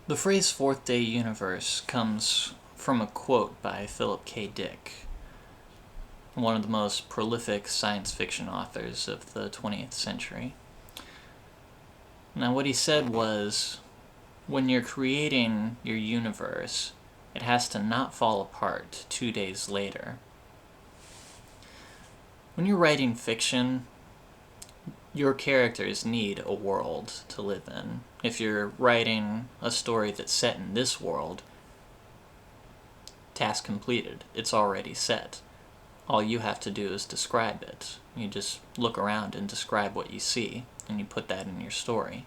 The phrase Fourth Day Universe comes from a quote by Philip K. Dick, one of the most prolific science fiction authors of the 20th century. Now, what he said was, when you're creating your universe, it has to not fall apart 2 days later. When you're writing fiction, your characters need a world to live in. If you're writing a story that's set in this world, task completed. It's already set. All you have to do is describe it. You just look around and describe what you see, and you put that in your story.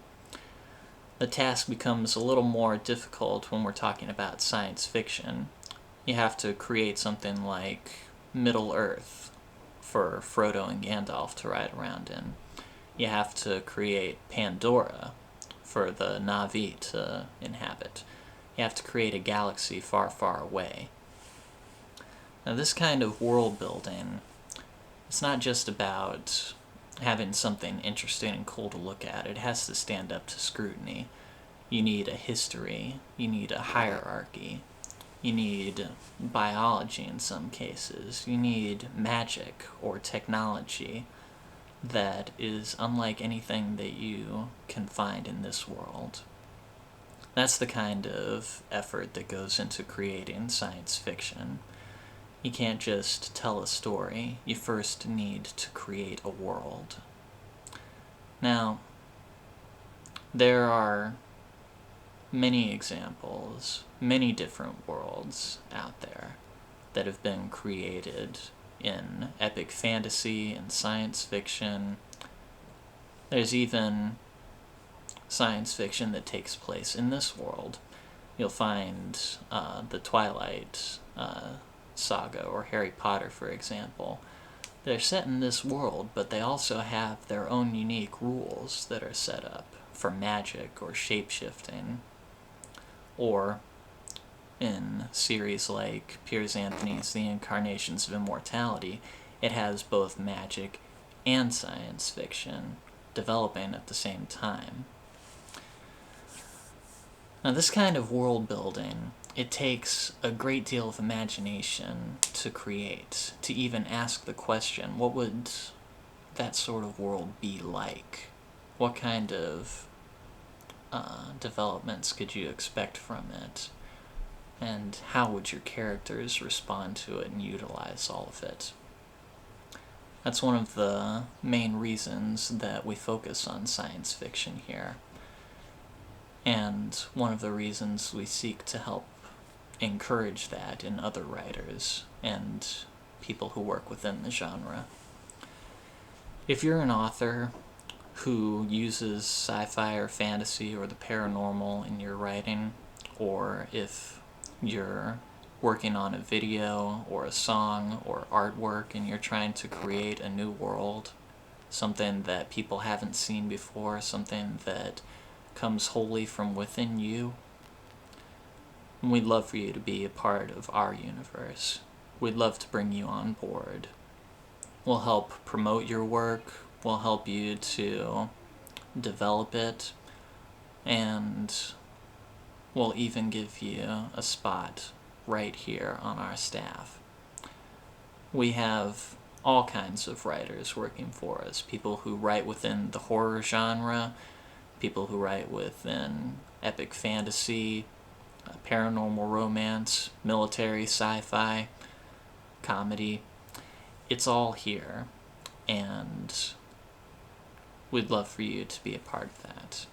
The task becomes a little more difficult when we're talking about science fiction. You have to create something like Middle-earth for Frodo and Gandalf to ride around in. You have to create Pandora for the Na'vi to inhabit. You have to create a galaxy far, far away. Now, this kind of world building, it's not just about having something interesting and cool to look at. It has to stand up to scrutiny. You need a history. You need a hierarchy. You need biology in some cases. You need magic or technology that is unlike anything that you can find in this world. That's the kind of effort that goes into creating science fiction. You can't just tell a story. You first need to create a world. Now, there are many examples, many different worlds out there that have been created in epic fantasy and science fiction. There's even science fiction that takes place in this world. You'll find the Twilight saga or Harry Potter, for example. They're set in this world, but they also have their own unique rules that are set up for magic or shape-shifting. Or in series like Piers Anthony's The Incarnations of Immortality, it has both magic and science fiction developing at the same time. Now, this kind of world building, it takes a great deal of imagination to create, to even ask the question, what would that sort of world be like? What kind of developments could you expect from it? And how would your characters respond to it and utilize all of it? That's one of the main reasons that we focus on science fiction here. And one of the reasons we seek to help encourage that in other writers and people who work within the genre. If you're an author who uses sci-fi or fantasy or the paranormal in your writing, or if you're working on a video or a song or artwork and you're trying to create a new world, something that people haven't seen before, something that comes wholly from within you, we'd love for you to be a part of our universe. We'd love to bring you on board. We'll help promote your work, we'll help you to develop it, and we'll even give you a spot right here on our staff. We have all kinds of writers working for us, people who write within the horror genre, people who write within epic fantasy, paranormal romance, military sci-fi, comedy. It's all here, and we'd love for you to be a part of that.